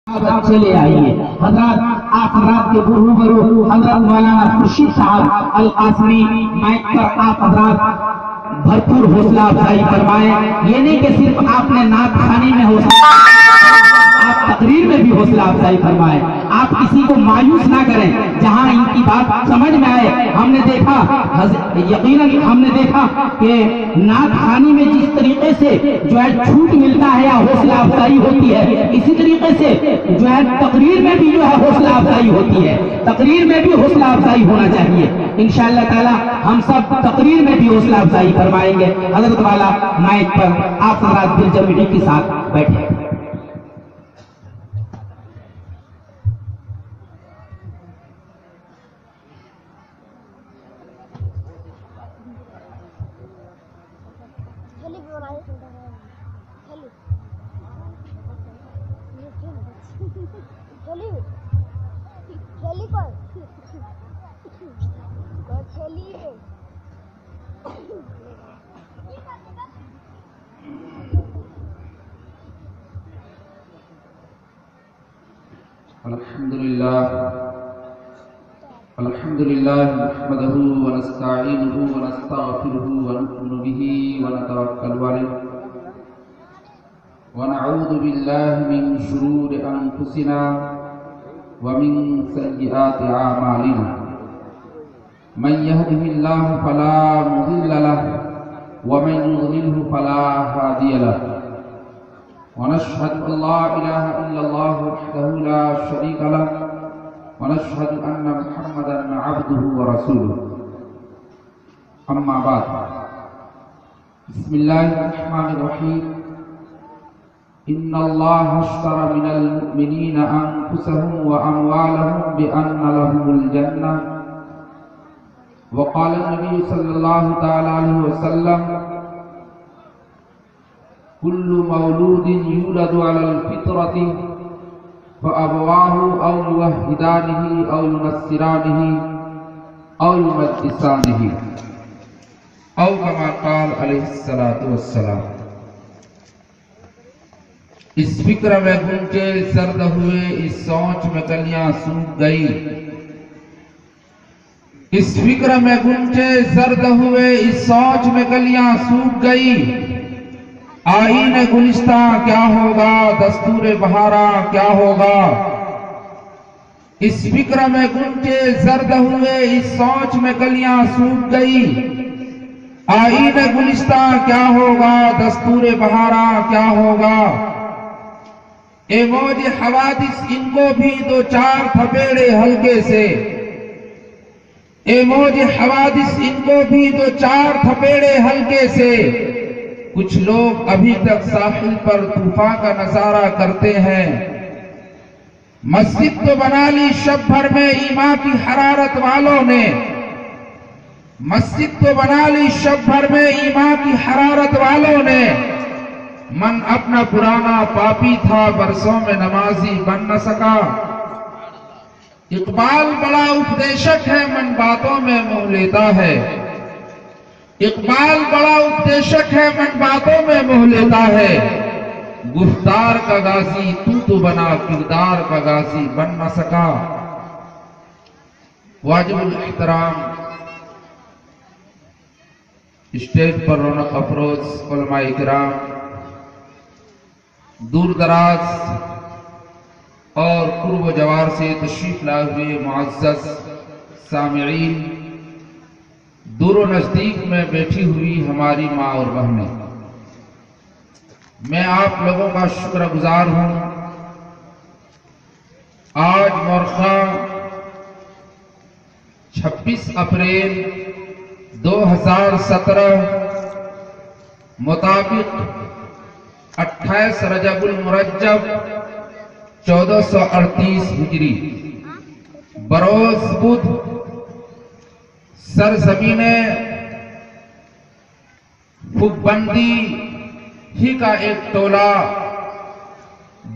چلے آئیے حضرات آپ حضرات کے روبرو حضرت مولانا خورشید صاحب القاسمی مائک پر آپ حضرات بھرپور حوصلہ افزائی فرمائیں. یہ نہیں کہ صرف آپ نے نعت خوانی میں حوصلہ، آپ تقریر میں بھی حوصلہ افزائی فرمائیں. آپ کسی کو مایوس نہ کریں. جہاں ان کی بات سمجھ میں آئے، ہم نے دیکھا یقیناً ہم نے دیکھا کہ نعت خوانی میں جس طریقے سے جو ہے چھوٹ ملتا ہے یا حوصلہ افزائی ہوتی ہے، اسی طریقے سے جو ہے تقریر میں بھی جو ہے حوصلہ افزائی ہوتی ہے. تقریر میں بھی حوصلہ افزائی ہونا چاہیے. انشاءاللہ تعالی ہم سب تقریر میں بھی حوصلہ افزائی فرمائیں گے. حضرت والا مائک پر آپ حضرات دل جمعی کے ساتھ بیٹھے. الحمد لله نحمده ونستعينه ونستغفره ونؤمن به ونتوكل عليه ونعوذ بالله من شرور أنفسنا ومن سيئات أعمالنا. من يهده الله فلا مضل له ومن يضلله فلا هادي له. ونشهد أن لا إله إلا الله وحده لا شريك له ونشهد أن محمدا عبده ورسوله. أما بعد، بسم الله الرحمن الرحيم. إن الله اشترى من المؤمنين أنفسهم وأموالهم بأن لهم الجنة. وقال النبي صلى الله تعالى عليه وسلم: كل مولود يولد على الفطرة فأبواه أو يوحدانه أو ينصرانه أو يمجسانه أو كما قال عليه الصلاة والسلام. اس فکر میں گونجے سرد ہوئے، اس سوچ میں کلیاں سوکھ گئی. اس فکر میں گونجے سرد ہوئے، اس سوچ میں کلیاں سوکھ گئی. آئین گلستہ کیا ہوگا، دستور بہارا کیا ہوگا. اس فکر میں گونجے زرد ہوئے، اس سوچ میں کلیاں سوکھ گئی. آئین گلستہ کیا ہوگا، دستور بہارا کیا ہوگا. اے موج حوادث ان کو بھی دو چار تھپیڑے ہلکے سے. اے موج حوادث ان کو بھی دو چار تھپیڑے ہلکے سے. کچھ لوگ ابھی تک ساحل پر طوفان کا نظارہ کرتے ہیں. مسجد تو بنا لی شب بھر میں ایمان کی حرارت والوں نے. مسجد تو بنا لی شب بھر میں ایمان کی حرارت والوں نے. من اپنا پرانا پاپی تھا، برسوں میں نمازی بن نہ سکا. اقبال بڑا اپدیشک ہے، من باتوں میں منہ لیتا ہے. اقبال بڑا اپدیشک ہے، من باتوں میں منہ لیتا ہے. گفتار کا غازی تو بنا، کردار کا غازی بن نہ سکا. واجب الاحترام اسٹیج پر رونق افروز علماء کرام، دور دراز اور قرب و جوار سے تشریف لائے ہوئے معزز سامعین، دور و نزدیک میں بیٹھی ہوئی ہماری ماں اور بہنیں، میں آپ لوگوں کا شکر گزار ہوں. آج مورخہ 26 اپریل 2017 مطابق 28 رجب المرجب 1438 ہجری بروز بدھ سرزمین خوبندی ہی کا ایک ٹولہ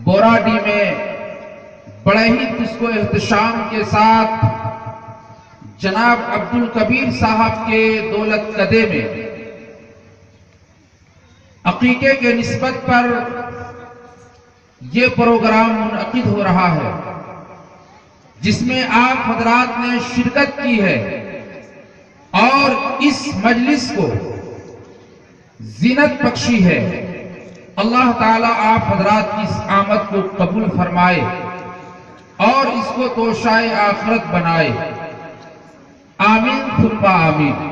بوراڈی میں بڑے ہی تسک و احتشام کے ساتھ جناب عبدالکبیر صاحب کے دولت کدے میں عقیقے کے نسبت پر یہ پروگرام منعقد ہو رہا ہے جس میں آپ حضرات نے شرکت کی ہے اور اس مجلس کو زینت بخشی ہے. اللہ تعالیٰ آپ حضرات کی اس آمد کو قبول فرمائے اور اس کو توشائے آخرت بنائے. آمین ثم آمین.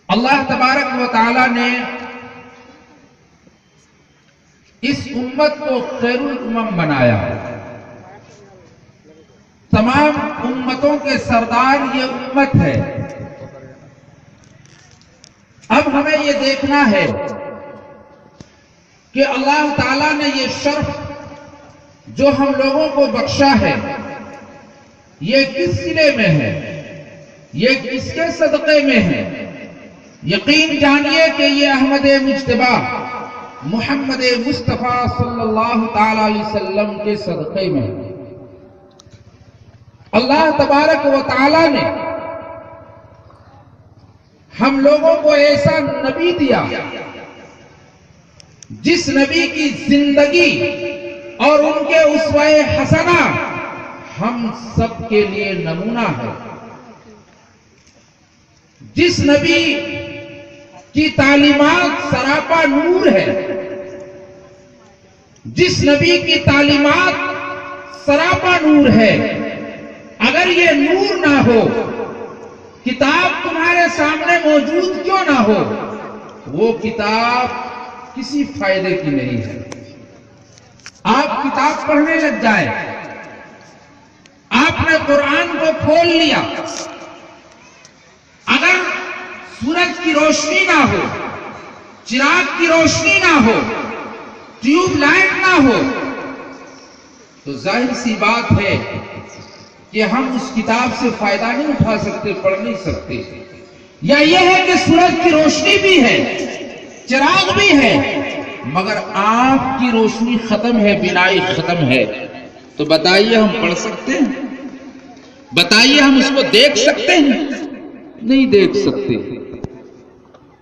اللہ تبارک و تعالیٰ نے اس امت کو خیر الامم بنایا. تمام امتوں کے سردار یہ امت ہے. اب ہمیں یہ دیکھنا ہے کہ اللہ تعالیٰ نے یہ شرف جو ہم لوگوں کو بخشا ہے یہ کس صلے میں ہے, یہ کس کے صدقے میں ہے. یقین جانیے کہ یہ احمد مجتبی محمد مصطفیٰ صلی اللہ تعالی علیہ وسلم کے صدقے میں. اللہ تبارک و تعالی نے ہم لوگوں کو ایسا نبی دیا جس نبی کی زندگی اور ان کے اسوہ حسنہ ہم سب کے لیے نمونہ ہے. جس نبی کی تعلیمات سراپا نور ہے, جس نبی کی تعلیمات سراپا نور ہے. اگر یہ نور نہ ہو, کتاب تمہارے سامنے موجود کیوں نہ ہو, وہ کتاب کسی فائدے کی نہیں ہے. آپ کتاب پڑھنے لگ جائیں, آپ نے قرآن کو کھول لیا, اگر سورج کی روشنی نہ ہو, چراغ کی روشنی نہ ہو, ٹیوب لائٹ نہ ہو, تو ظاہر سی بات ہے کہ ہم اس کتاب سے فائدہ نہیں اٹھا سکتے, پڑھ نہیں سکتے. یا یہ ہے کہ سورج کی روشنی بھی ہے, چراغ بھی ہے, مگر آپ کی روشنی ختم ہے, بینائی ختم ہے, تو بتائیے ہم پڑھ سکتے ہیں؟ بتائیے ہم اس کو دیکھ سکتے ہیں؟ نہیں دیکھ سکتے.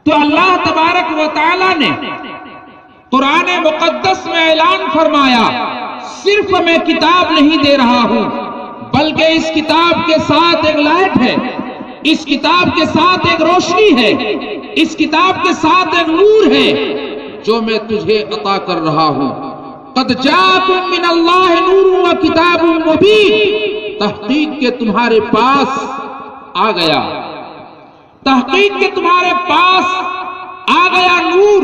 تو اللہ تبارک و تعالی نے قرآن مقدس میں اعلان فرمایا, صرف میں کتاب نہیں دے رہا ہوں بلکہ اس کتاب کے ساتھ ایک لائٹ ہے, اس کتاب کے ساتھ ایک روشنی ہے, اس کتاب کے ساتھ ایک نور ہے جو میں تجھے عطا کر رہا ہوں. قد جاءکم من اللہ نور و کتاب مبین, تحقیق کے تمہارے پاس آ گیا, تحقیق کے تمہارے پاس آ گیا نور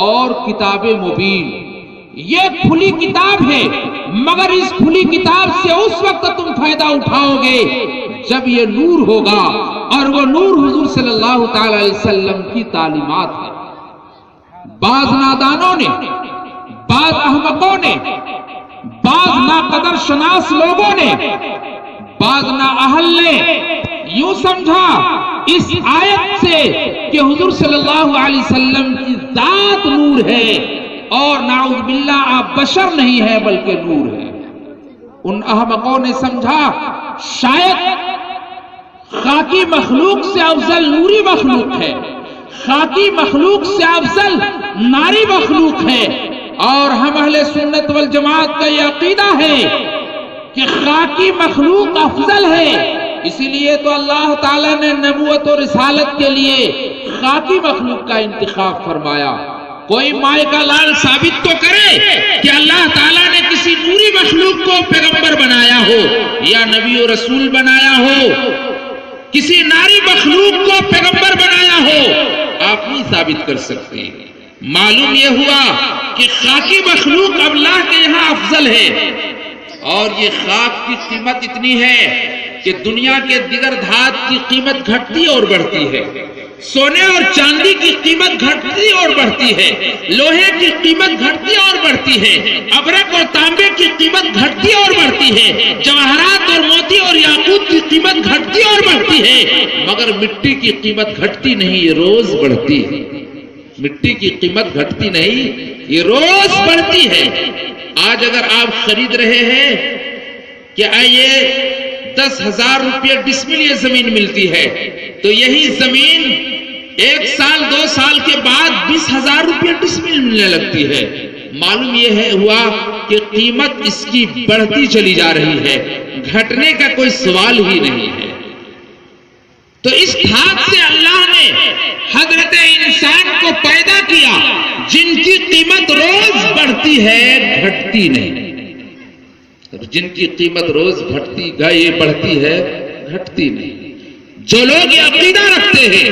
اور کتاب مبین. یہ کھلی کتاب ہے, مگر اس کھلی کتاب سے اس وقت تم فائدہ اٹھاؤ گے جب یہ نور ہوگا, اور وہ نور حضور صلی اللہ تعالی علیہ وسلم کی تعلیمات ہے. بعض نادانوں نے, بعض احمقوں نے, بعض ناقدر شناس لوگوں نے, بعض نااہل نے یوں سمجھا اس آیت سے کہ حضور صلی اللہ علیہ وسلم کی ذات نور ہے اور نعوذ باللہ آپ بشر نہیں ہے بلکہ نور ہے. ان احمقوں نے سمجھا شاید خاکی مخلوق سے افضل نوری مخلوق ہے, خاکی مخلوق سے افضل ناری مخلوق ہے. اور ہم اہل سنت والجماعت کا یہ عقیدہ ہے کہ خاکی مخلوق افضل ہے. اسی لیے تو اللہ تعالیٰ نے نبوت اور رسالت کے لیے خاکی مخلوق کا انتخاب فرمایا. کوئی مائے کا لال ثابت تو کرے کہ اللہ تعالیٰ نے کسی نوری مخلوق کو پیغمبر بنایا ہو یا نبی و رسول بنایا ہو, کسی ناری مخلوق کو پیغمبر بنایا ہو, آپ نہیں ثابت کر سکتے. معلوم یہ ہوا کہ خاکی مخلوق اللہ کے یہاں افضل ہے, اور یہ خاک کی قیمت اتنی ہے کہ دنیا کے دیگر دھات کی قیمت گھٹتی اور بڑھتی ہے, سونے اور چاندی کی قیمت گھٹتی اور بڑھتی ہے, لوہے کی قیمت گھٹتی اور بڑھتی ہے, ابرق اور تانبے کی قیمت گھٹتی اور بڑھتی ہے, جواہرات اور موتی اور یاقوت کی قیمت گھٹتی اور بڑھتی ہے, مگر مٹی کی قیمت گھٹتی نہیں, یہ روز بڑھتی ہے. مٹی کی قیمت گھٹتی نہیں, یہ روز بڑھتی ہے. آج اگر آپ خرید رہے ہیں کہ آئیے 10,000 روپے ڈسمل یہ زمین ملتی ہے, تو یہی زمین 1 سال 2 سال کے بعد 20,000 روپے ڈسمل ملنے لگتی ہے. معلوم یہ ہوا کہ قیمت اس کی بڑھتی چلی جا رہی ہے، گھٹنے کا کوئی سوال ہی نہیں ہے۔ تو اس دھات سے اللہ نے حضرت انسان کو پیدا کیا جن کی قیمت روز بڑھتی ہے، گھٹتی نہیں، جن کی قیمت روز بڑھتی ہے، گھٹتی نہیں۔ جو لوگ یہ عقیدہ رکھتے ہیں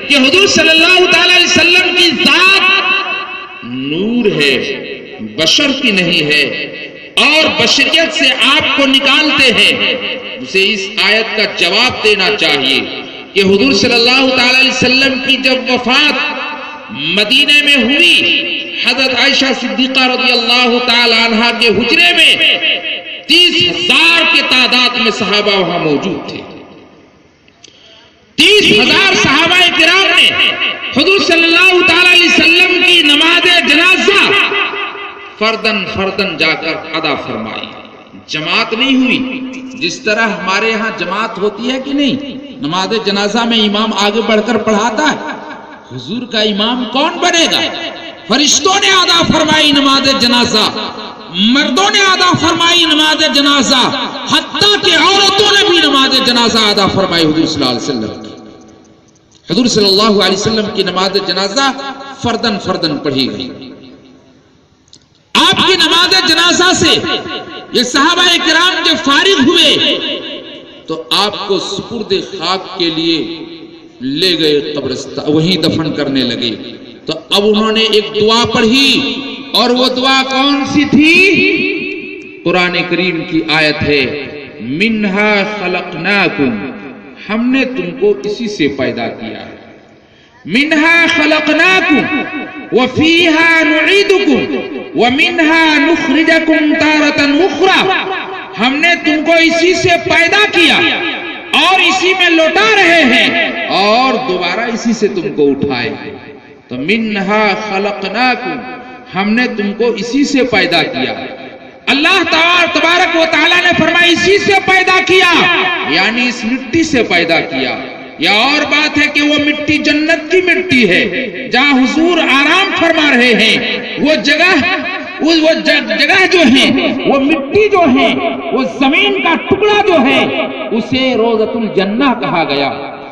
کہ حضور صلی اللہ تعالی علیہ وسلم کی ذات نور ہے، بشر کی نہیں ہے، اور بشریت سے آپ کو نکالتے ہیں، اسے اس آیت کا جواب دینا چاہیے کہ حضور صلی اللہ تعالی علیہ وسلم کی جب وفات مدینے میں ہوئی، حضرت عائشہ صدیقہ رضی اللہ تعالی عنہا کے حجرے میں 30,000 کی تعداد میں صحابہ وہاں موجود تھے۔ 30,000 صحابہ کرام نے حضور صلی اللہ تعالی علیہ وسلم کی نماز جنازہ فردن فردن جا کر ادا فرمائی۔ جماعت نہیں ہوئی، جس طرح ہمارے ہاں جماعت ہوتی ہے کہ نہیں، نماز جنازہ میں امام آگے بڑھ کر پڑھاتا ہے۔ حضور کا امام کون بنے گا؟ فرشتوں نے ادا فرمائی نماز جنازہ، مردوں نے ادا فرمائی نماز جنازہ، حتیٰ کہ عورتوں نے بھی نماز جنازہ ادا فرمائی حضور صلی اللہ علیہ وسلم کی۔ حضور صلی اللہ علیہ وسلم کی نماز جنازہ فردن فردن پڑھی گئی۔ آپ کی نماز جنازہ سے یہ صحابہ کرام جب فارغ ہوئے تو آپ کو سپرد خاک کے لیے لے گئے قبرستان، وہیں دفن کرنے لگے۔ تو اب انہوں نے ایک دعا پڑھی، اور وہ دعا کون سی تھی؟ قرآن کریم کی آیت ہے، منہا خلقناکم، ہم نے تم کو اسی سے پیدا کیا ہے، منہا خلقناکم وفیہا نعیدکم ومنہا نخرجکم تارۃ اخری، ہم نے تم کو اسی سے پیدا کیا اور اسی میں لوٹا رہے ہیں اور دوبارہ اسی سے تم کو اٹھائے۔ تو منہا خلقناکم، ہم نے تم کو اسی سے پیدا کیا۔ اللہ تبارک و تعالیٰ نے فرمایا اسی سے پیدا کیا، یعنی اس مٹی سے پیدا کیا۔ یا اور بات ہے کہ وہ مٹی جنت کی مٹی ہے، جہاں حضور آرام فرما رہے ہیں، وہ جگہ جو ہے، وہ مٹی جو ہے، وہ زمین کا ٹکڑا جو ہے، اسے روضۃ الجنہ کہا گیا۔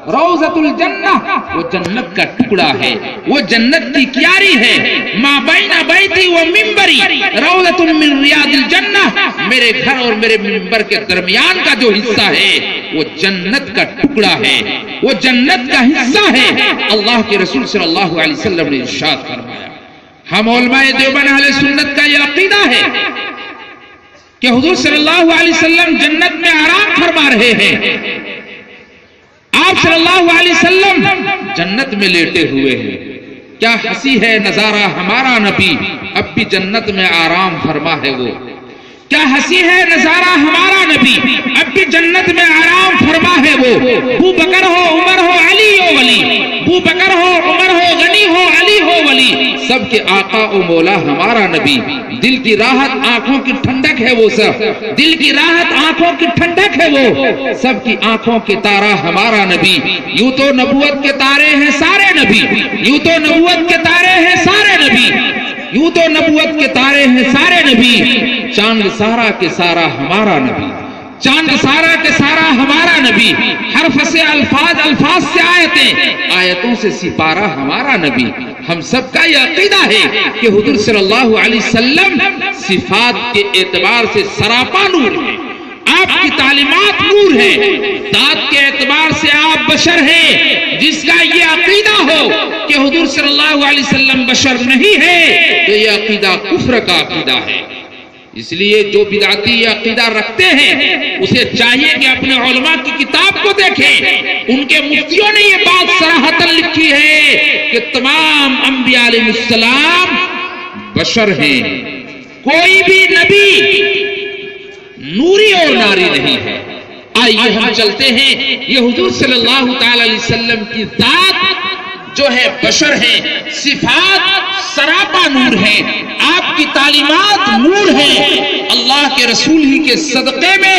روضۃ الجنہ وہ جنت کا ٹکڑا ہے، وہ جنت کی کیاری ہے۔ ما بین بیتی و منبری روضۃ من ریاض الجنہ، میرے گھر اور میرے منبر کے درمیان کا جو حصہ ہے وہ جنت کا ٹکڑا ہے، وہ جنت کا حصہ ہے۔ اللہ کے رسول صلی اللہ علیہ وسلم نے ارشاد فرمایا۔ ہم علماء دیوبند اہل سنت کا یہ عقیدہ ہے کہ حضور صلی اللہ علیہ وسلم جنت میں آرام فرما رہے ہیں، آپ صلی اللہ علیہ وسلم جنت میں لیٹے ہوئے ہیں۔ کیا ہنسی ہے نظارہ ہمارا نبی اب بھی جنت میں آرام فرما ہے وہ، کیا ہنسی ہے نظارہ ہمارا نبی اب بھی جنت میں آرام فرما ہے وہ۔ ابو بکر ہو، عمر ہو، علی ہو ولی، ابو بکر ہو، عمر ہو، غنی ہو، علی ہو ولی، سب کے آقا و مولا ہمارا نبی۔ دل کی راحت آنکھوں کی ٹھنڈک ہے وہ سب، دل کی راحت آنکھوں کی ٹھنڈک ہے وہ، سب کی آنکھوں کے تارا ہمارا نبی۔ یوں تو نبوت کے تارے ہیں سارے نبی، یوں تو نبوت کے تارے ہیں سارے نبی، یوں تو نبوت کے تارے ہیں سارے نبی۔ چاند سارا کے سارا ہمارا نبی، چاند سارا کے سارا ہمارا نبی، حرف سے الفاظ، الفاظ سے آیتیں، آیتوں سے سپارہ ہمارا نبی۔ ہم سب کا یہ عقیدہ ہے کہ حضور صلی اللہ علیہ وسلم صفات کے اعتبار سے سراپا نور ہے، آپ کی تعلیمات نور ہے، ذات کے اعتبار سے آپ بشر ہیں۔ جس کا یہ عقیدہ ہو کہ حضور صلی اللہ علیہ وسلم بشر نہیں ہے تو یہ عقیدہ کفر کا عقیدہ ہے۔ اس لیے جو بدعتی یہ عقیدہ رکھتے ہیں اسے چاہیے کہ اپنے علماء کی کتاب کو دیکھیں، ان کے مفتیوں نے یہ بات صراحتاً لکھی ہے کہ تمام انبیاء علیہ السلام بشر ہیں، کوئی بھی نبی نوری اور ناری نہیں ہے۔ آئیے ہم چلتے ہیں، یہ حضور صلی اللہ تعالی علیہ وسلم کی ذات جو ہے بشر ہیں، صفات سراپا نور ہیں، آپ کی تعلیمات نور ہیں۔ اللہ کے رسول ہی کے صدقے میں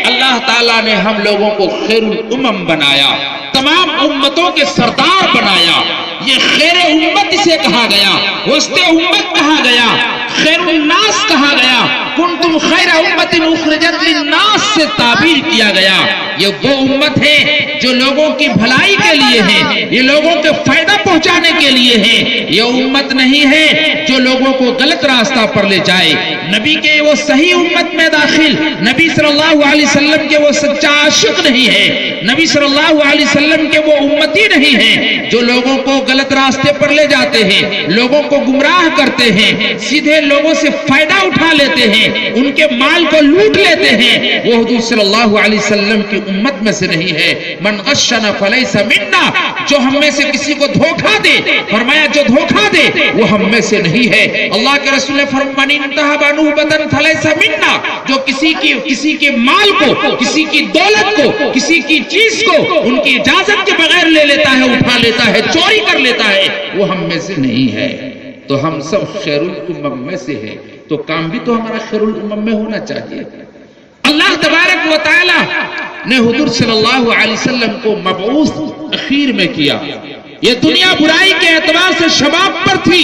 اللہ تعالیٰ نے ہم لوگوں کو خیر الامم بنایا، تمام امتوں کے سردار بنایا۔ یہ خیر امت اسے کہا گیا، وسط امت کہا گیا، خیر الناس کہا گیا، کنتم خیر امت اخرجت للناس سے تعبیر کیا گیا۔ یہ وہ امت ہے جو لوگوں کی بھلائی کے لیے ہے، یہ لوگوں کے فائدہ پہنچانے کے لیے ہے، یہ امت نہیں ہے جو لوگوں کو غلط راستہ پر لے جائے۔ نبی کے وہ صحیح امت میں داخل، نبی صلی اللہ علیہ وسلم کے وہ سچا عاشق نہیں ہے، نبی صلی اللہ علیہ وسلم کے وہ امتی نہیں ہیں جو لوگوں کو غلط راستے پر لے جاتے ہیں، لوگوں کو گمراہ کرتے ہیں، سیدھے لوگوں سے فائدہ اٹھا لیتے ہیں، ان کے مال کو لوٹ لیتے ہیں۔ وہ حضور صلی اللہ علیہ وسلم کی امت میں سے نہیں ہے۔ من غشنا فلیس منا، جو ہم میں سے کسی کو دھوکہ دے، فرمایا جو دھوکہ دے وہ ہم میں سے نہیں ہے۔ اللہ کے رسول نے فرمایا من انتہب نوبۃ فلیس منا، جو کسی کے مال کو، کسی کی دولت کو، کسی کی چیز کو ان کی اجازت کے بغیر لے لیتا ہے، اٹھا لیتا ہے، چوری کر لیتا ہے، وہ ہم میں سے نہیں ہے۔ تو ہم سب خیر الامم میں سے ہیں، تو کام بھی تو ہمارا خیر الامم میں ہونا چاہیے۔ اللہ تبارک و تعالی نے حضور صلی اللہ علیہ وسلم کو مبعوث اخیر میں کیا۔ یہ دنیا برائی کے اعتبار سے شباب پر تھی،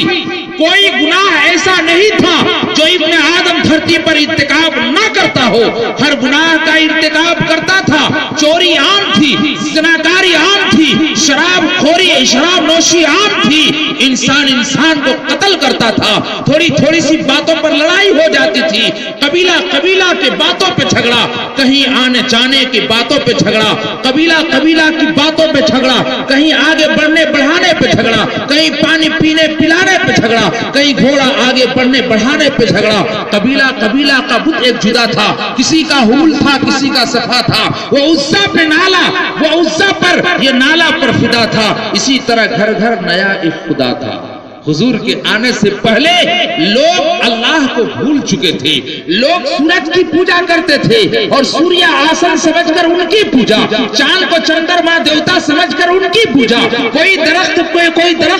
کوئی گناہ ایسا نہیں تھا جو ابن آدم دھرتی پر ارتکاب نہ کرتا ہو، ہر گناہ کا ارتکاب کرتا تھا۔ چوری عام تھی، زناکاری عام تھی، شراب خوری، شراب نوشی عام تھی، انسان کو قتل کرتا تھا، تھوڑی سی باتوں پر لڑائی ہو جاتی تھی، قبیلہ کے باتوں پہ جھگڑا، کہیں آنے جانے کی باتوں پہ جھگڑا، قبیلہ کی باتوں پہ جھگڑا، کہیں آگے بڑھانے پہ جھگڑا، کہیں پانی پینے پلانے پہ جھگڑا، کہیں گھوڑا آگے بڑھنے بڑھانے پہ جھگڑا۔ قبیلہ کا بت ایک جدا تھا، کسی کا حول تھا، کسی کا صفا تھا، وہ عزا پہ نالا، وہ عزا پر، یہ نالا پر فدا تھا۔ اسی طرح گھر گھر نیا ایک خدا تھا۔ حضور کے آنے سے پہلے لوگ اللہ کو بھول چکے تھے، لوگ سورج کی پوجا کرتے تھے اور سوریہ آسن سمجھ کر ان کی پوجا، چاند کو چندرما دیوتا سمجھ کر ان کی پوجا، کوئی درخت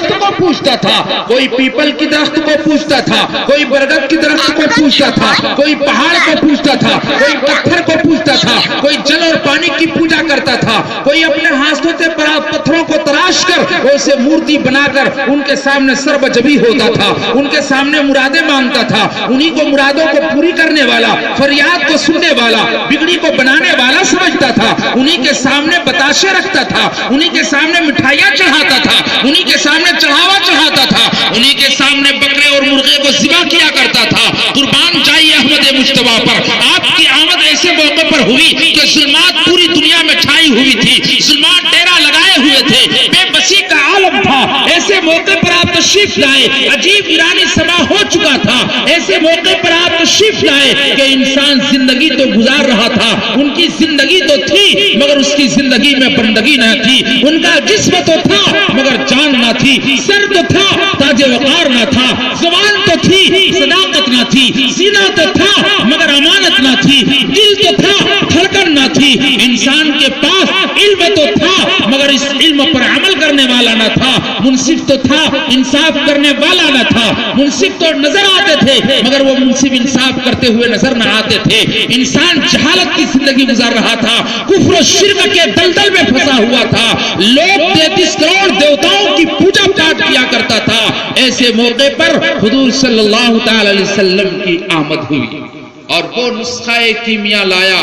کو پوجتا تھا، کوئی پیپل کی درخت کو پوجتا تھا، کوئی برگد کی درخت کو پوجتا تھا، کوئی پہاڑ کو پوجتا تھا، کوئی پتھر کو پوجتا تھا، کوئی جل اور پانی کی پوجا کرتا تھا، کوئی اپنے ہاتھوں سے پتھروں کو تراش کر اسے مورتی بنا کر ان کے سامنے بجبی ہوتا تھا، ان کے سامنے مرادیں مانگتا تھا، انہی کو مرادوں کو پوری کرنے والا، فریاد کو سننے والا، بگڑی کو بنانے والا سمجھتا تھا، انہی کے سامنے بتاشے رکھتا تھا، انہی کے سامنے مٹھائیاں چڑھاتا تھا، انہی کے سامنے چڑھاوا چڑھاتا تھا، انہی کے سامنے بکرے اور مرغے کو ذبح کیا کرتا تھا۔ قربان چاہیے احمد مجتبیٰ پر۔ آپ کی آمد ایسے موقع پر ہوئی کہ ظلمات پوری دنیا میں چھائی ہوئی تھی، ظلمات ڈیرا لگائے ہوئے تھے، بے بسی کا عالم تھا، ایسے موقع پر آپ تشریف لائے، عجیب ایرانی سما ہو چکا تھا، ایسے موقع پر آپ تشریف لائے کہ انسان زندگی تو گزار رہا تھا، ان کی زندگی تو تھی مگر اس کی زندگی میں بندگی نہ تھی، ان کا جسم تو تھا مگر جان نہ تھی، سر تو تھا تاج وقار نہ تھا، زبان تو تھی صداقت نہ تھی، سینہ تو تھا مگر امانت نہ تھی، دل تو تھا دھڑکن نہ تھی، انسان کے پاس علم تو تھا مگر اس علم پر عمل کرنے والا نہ تھا، منصف تو تھا انصاف کرنے والا نہ تھا، منصف تو نظر آتے تھے مگر وہ منصف انصاف کرتے ہوئے نظر نہ آتے تھے، انسان جہالت کی زندگی گزار رہا تھا، کفر و شرک کے دلدل میں پھنسا ہوا تھا، لوگ 33 کروڑ دیوتاؤں کی پوجا پاٹ کیا کرتا تھا۔ ایسے موقع پر حضور صلی اللہ تعالی علیہ وسلم کی آمد ہوئی اور وہ نسخہ کیمیا لایا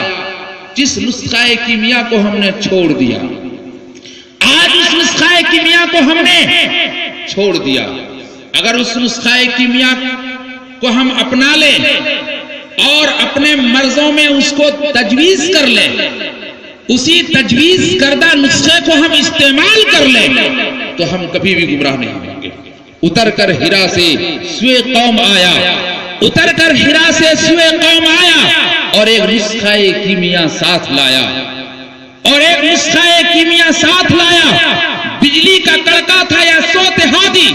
جس نسخہ کیمیا کو ہم نے چھوڑ دیا۔ آج اس نسخہ کیمیا کو ہم نے چھوڑ دیا۔ اگر اس نسخہ کیمیا کو ہم اپنا لیں اور اپنے مرضوں میں اس کو تجویز کر لیں، اسی تجویز کردہ نسخے کو ہم استعمال کر لیں تو ہم کبھی بھی گمراہ نہیں ہوں گے۔ اتر کر ہرا سے سوئے قوم آیا، اتر کر ہرا سے سوئے قوم آیا اور ایک نسخہ کیمیا ساتھ لایا، اور ایک نسخہ کیمیا ساتھ لایا۔ بجلی کا کڑکا تھا یا سوت ہادی،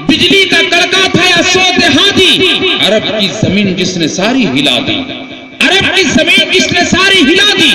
بجلی کا کڑکا تھا یا سوت ہادی، عرب کی زمین جس نے ساری ہلا دی، عرب کی زمین جس نے ساری ہلا دی۔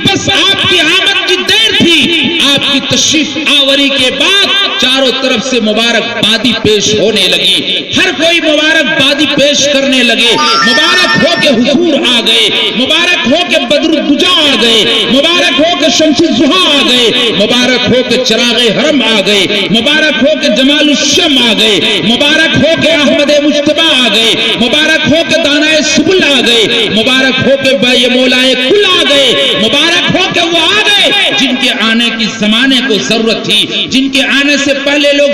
بس آپ کی آمد کی دیر تھی، آپ کی تشریف آوری کے بعد چاروں طرف سے مبارک بادی پیش ہونے لگی، ہر کوئی مبارک بادی پیش کرنے لگے، مبارک ہو کے حضور آ گئے، مبارک ہو کے کہ بدر الدجا آ گئے، مبارک ہو کہ شمس الضحیٰ آ گئے، مبارک ہو کہ چراغ حرم آ گئے، مبارک ہو کہ جمال الشم آ گئے، مبارک ہو کہ احمد مجتبیٰ آ گئے، مبارک ہو کہ دانائے سبل آ گئے، مبارک ہو کہ بے مولائے کل آ گئے، مبارک ہو کہ وہ آ گئے جن کے آنے کی زمانے کو ضرورت تھی، جن کے آنے سے پہلے لوگ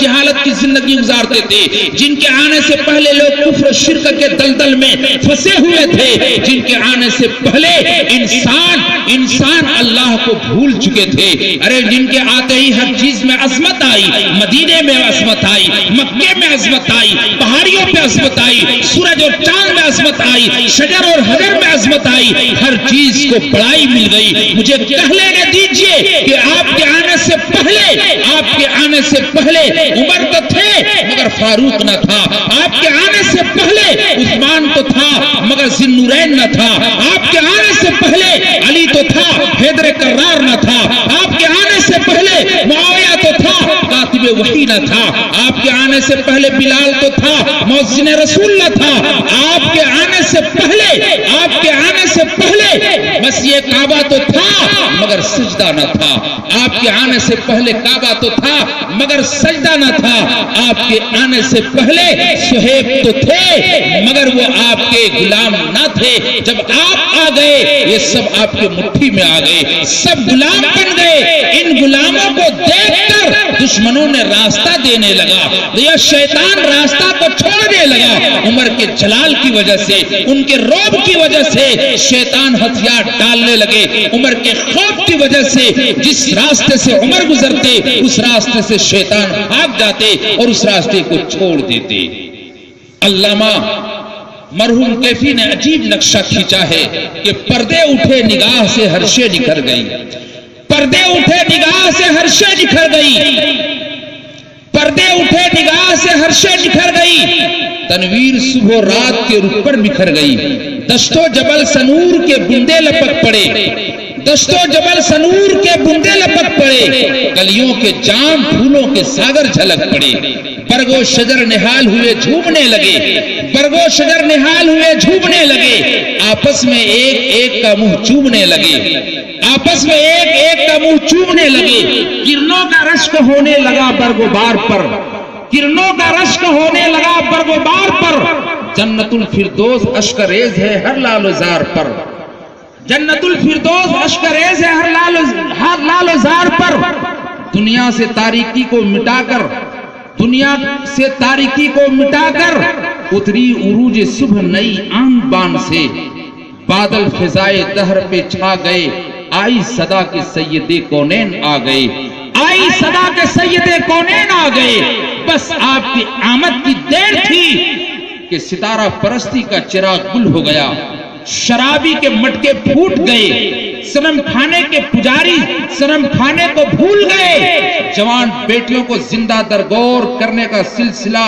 جہالت کی زندگی گزارتے تھے، جن کے آنے سے پہلے لوگ کفر شرک کے دلدل میں پھنسے ہوئے تھے، جن کے آنے سے پہلے انسان اللہ کو بھول چکے تھے، ارے جن کے آتے ہی ہر چیز میں عظمت آئی، مدینے میں عظمت آئی، مکے میں عظمت آئی، پہاڑیوں پہ عظمت آئی، سورج اور چاند میں عظمت آئی، شجر اور حجر میں عظمت آئی، ہر چیز کو بڑائی مل گئی۔ مجھے کہہ لینے دیجئے کہ آپ کے آنے سے پہلے عمر تو تھے مگر فاروق نہ تھا، آپ کے آنے سے پہلے عثمان تو تھا مگر ذی النورین نہ تھا، آپ کے آنے سے پہلے علی تو تھا حیدر کرار نہ تھا، آپ کے آنے سے پہلے معاویہ تو تھا کاتب وحی نہ تھا، آپ کے آنے سے پہلے بلال تو تھا مؤذن رسول نہ تھا، آپ کے آنے سے پہلے مسیح کعبہ تو تھا مگر سجدہ نہ تھا، آپ کے آنے سے پہلے کعبہ تو تھا مگر سجدہ نہ تھا، آپ کے آنے سے پہلے صہیب تو تھے مگر وہ آپ کے غلام نہ تھے، جب آپ آ گئے یہ سب آپ کے مٹھی میں آ گئے، سب غلام بن گئے، ان غلاموں کو دیکھ کر دشمنوں نے راستہ دینے لگا، یہ شیطان راستہ کو چھوڑنے لگا، عمر کے جلال کی وجہ سے، ان کے رعب کی وجہ سے شیطان ہتھیار ڈالنے لگے، عمر کے خوف کی وجہ سے جس راستے سے عمر گزرتے اس راستے سے شیطان بھاگ جاتے اور اس راستے کو چھوڑ دیتے۔ علامہ مرحوم کیفی نے عجیب نقشہ کھینچا ہے کہ پردے اٹھے نگاہ سے ہر شے نکھر گئی، پردے اٹھے نگاہ سے ہر شے نکھر گئی، پردے اٹھے نگاہ سے ہر شے نکھر گئی، تنویر صبح و رات کے رخ پر بکھر گئی، دشت و جبل سنور کے بندے لپک پڑے، دشت و جبل سنور کے بندے لپک پڑے، گلیوں کے جام پھولوں کے ساگر جھلک پڑے، برگ و شجر نہال ہوئے جھومنے لگے، برگ و شجر نہال ہوئے جھومنے لگے، آپس میں ایک ایک کا منہ چومنے لگے، آپس میں ایک ایک کا منہ چومنے لگے، کرنوں کا رشک ہونے لگا برگ و بار پر، کرنوں کا رشک ہونے لگا برگ و بار پر، جنت الفردوس اشکریز ہے ہر لال و زار پر، جنت الفردوس اشکریز ہے ہر لال و زار پر، دنیا سے تاریکی کو مٹا کر، دنیا سے تاریکی کو مٹا کر اتری عروج صبح نئی آن بان سے، بادل فضائے دہر پہ چھا گئے، آئی صدا کے سید کونین آ گئے، آئی صدا کے سید کونین آ گئے، بس آپ کی آمد کی دیر تھی کہ ستارہ پرستی کا چراغ گل ہو گیا، شرابی کے مٹکے پھوٹ گئے، صنم کھانے کے پجاری صنم کھانے کو بھول گئے، جوان بیٹیوں کو زندہ درگور کرنے کا سلسلہ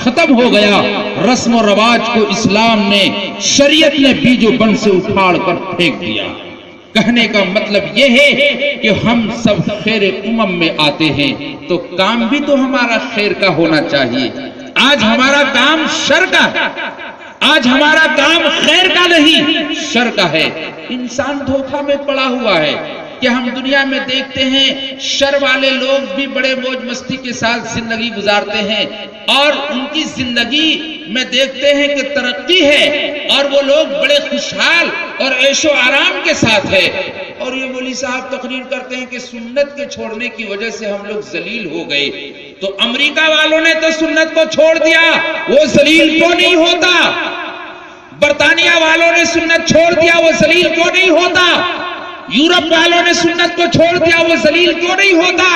ختم ہو گیا، رسم و رواج کو اسلام نے، شریعت نے بیج و بن سے اکھاڑ کر پھینک دیا۔ کہنے کا مطلب یہ ہے کہ ہم سب خیر امم میں آتے ہیں تو کام بھی تو ہمارا خیر کا ہونا چاہیے۔ آج ہمارا کام شر کا، آج ہمارا کام خیر کا نہیں شر کا ہے۔ انسان دھوکہ میں پڑا ہوا ہے کہ ہم دنیا میں دیکھتے ہیں شر والے لوگ بھی بڑے موج مستی کے ساتھ زندگی گزارتے ہیں، اور ان کی زندگی میں دیکھتے ہیں کہ ترقی ہے اور وہ لوگ بڑے خوشحال اور عیش و آرام کے ساتھ ہے، اور یہ مولوی صاحب تقریر کرتے ہیں کہ سنت کے چھوڑنے کی وجہ سے ہم لوگ ذلیل ہو گئے۔ تو امریکہ والوں نے تو سنت کو چھوڑ دیا، وہ ذلیل کیوں نہیں ہوتا؟ برطانیہ والوں نے سنت چھوڑ دیا، وہ ذلیل کیوں نہیں ہوتا؟ یورپ والوں نے سنت کو چھوڑ دیا، وہ ذلیل کیوں نہیں ہوتا؟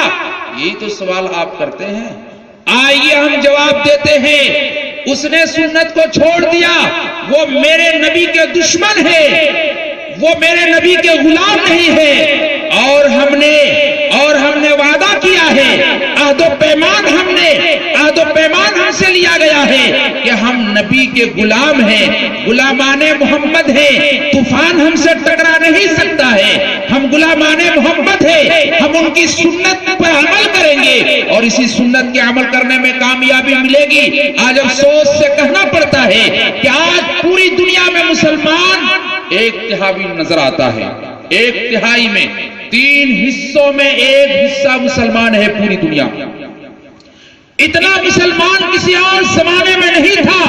یہی تو سوال آپ کرتے ہیں۔ آئیے ہم جواب دیتے ہیں، اس نے سنت کو چھوڑ دیا، وہ میرے نبی کے دشمن ہے، وہ میرے نبی کے غلام نہیں ہے، اور ہم نے وعدہ کیا ہے، عہد و پیمان ہم نے عہد و و پیمان ہم سے لیا گیا ہے کہ ہم نبی کے غلام ہیں، غلامان محمد ہیں، طوفان ہم سے ٹکرا نہیں سکتا ہے، ہم غلامان محمد ہیں، ہم ان کی سنت پر عمل کریں گے اور اسی سنت کے عمل کرنے میں کامیابی ملے گی۔ آج افسوس سے کہنا پڑتا ہے کہ آج پوری دنیا میں مسلمان ایک تہائی نظر آتا ہے، ایک تہائی میں، 3 حصوں میں 1 حصہ مسلمان ہے پوری دنیا۔ اتنا مسلمان کسی اور زمانے میں نہیں تھا،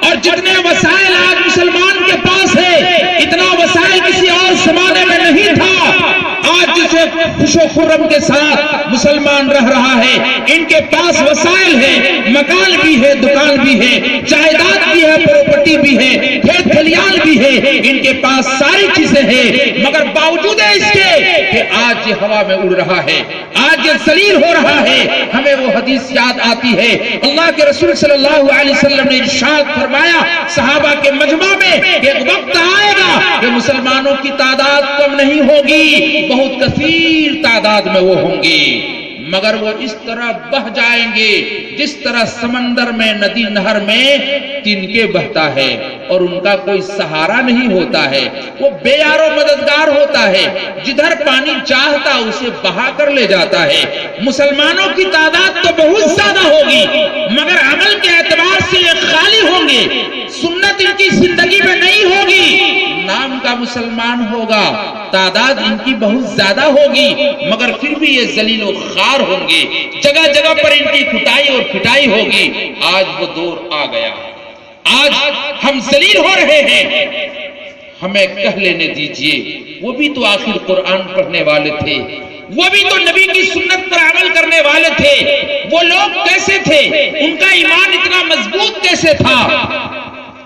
اور جتنے وسائل آج مسلمان کے پاس ہے اتنا وسائل کسی اور زمانے میں نہیں تھا۔ آج جسے خوش و خرم کے ساتھ مسلمان رہ رہا ہے، ان کے پاس وسائل ہے، مکان بھی ہے، دکان بھی ہے، جائیداد بھی ہے، پراپرٹی بھی ہے، کھیت کھلیان بھی ہے، ان کے پاس ساری چیزیں ہیں، مگر باوجود اس کے کہ آج یہ ہوا میں اڑ رہا ہے، آج یہ ذلیل ہو رہا ہے۔ ہمیں وہ حدیث یاد آتی ہے، اللہ کے رسول صلی اللہ علیہ وسلم نے ارشاد فرمایا صحابہ کے مجمع میں کہ ایک وقت آئے گا کہ مسلمانوں کی تعداد کم نہیں ہوگی، بہت کثیر تعداد میں وہ ہوں گے، مگر وہ اس طرح بہ جائیں گے جس طرح سمندر میں ندی نہر میں تنکے بہتا ہے اور ان کا کوئی سہارا نہیں ہوتا ہے، وہ بے یار و مددگار ہوتا ہے، جدھر پانی چاہتا اسے بہا کر لے جاتا ہے۔ مسلمانوں کی تعداد تو بہت زیادہ ہوگی مگر عمل کے اعتبار سے یہ خالی ہوں گے، سنت ان کی زندگی میں نہیں ہوگی، نام کا مسلمان ہوگا، تعداد ان کی بہت زیادہ ہوگی مگر پھر بھی یہ ذلیل و خوار ہوں گے، جگہ جگہ پر ان کی کٹائی اور پٹائی ہوگی۔ آج وہ دور آ گیا، آج ہم ذلیل ہو رہے ہیں، ہمیں کہہ لینے دیجئے وہ بھی تو آخر قرآن پڑھنے والے تھے، وہ بھی تو نبی کی سنت پر عمل کرنے والے تھے، وہ لوگ کیسے تھے، ان کا ایمان اتنا مضبوط کیسے تھا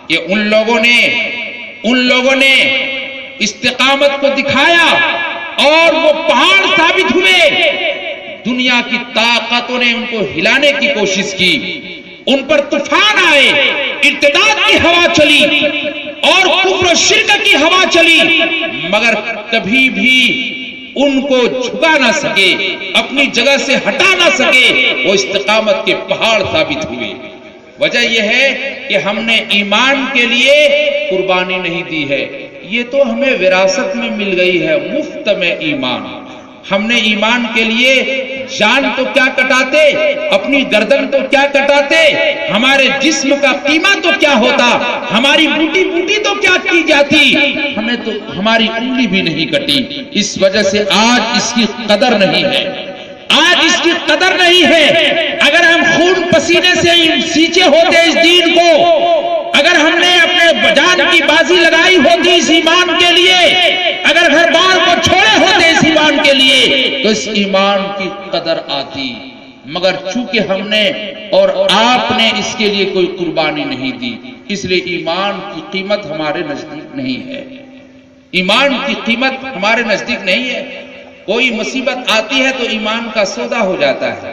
کہ ان لوگوں نے استقامت کو دکھایا اور وہ پہاڑ ثابت ہوئے۔ دنیا کی طاقتوں نے ان کو ہلانے کی کوشش کی، ان پر طوفان آئے، ارتداد کی ہوا چلی اور کفر و شرک کی ہوا چلی، مگر کبھی بھی ان کو جھکا نہ سکے، اپنی جگہ سے ہٹا نہ سکے، وہ استقامت کے پہاڑ ثابت ہوئے۔ وجہ یہ ہے کہ ہم نے ایمان کے لیے قربانی نہیں دی ہے، یہ تو ہمیں وراثت میں مل گئی ہے، مفت میں ایمان۔ ہم نے ایمان کے لیے جان تو کیا کٹاتے، اپنی گردن تو کیا کٹاتے، ہمارے جسم کا قیمہ تو کیا ہوتا، ہماری بوٹی تو کیا کی جاتی، ہمیں تو ہماری انگلی بھی نہیں کٹی۔ اس وجہ سے آج اس کی قدر نہیں ہے، آج اس کی قدر نہیں ہے۔ اگر ہم خون پسینے سے سینچے ہوتے اس دین کو، اگر ہم نے اپنے جان کی بازی لگائی ہوتی اس ایمان کے لیے، اگر گھر بار کو چھوڑے ہوتے اس ایمان کے لیے تو اس ایمان کی قدر آتی، مگر چونکہ ہم نے اور آپ نے اس کے لیے کوئی قربانی نہیں دی، اس لیے ایمان کی قیمت ہمارے نزدیک نہیں ہے، ایمان کی قیمت ہمارے نزدیک نہیں ہے۔ کوئی مصیبت آتی ہے تو ایمان کا سودا ہو جاتا ہے۔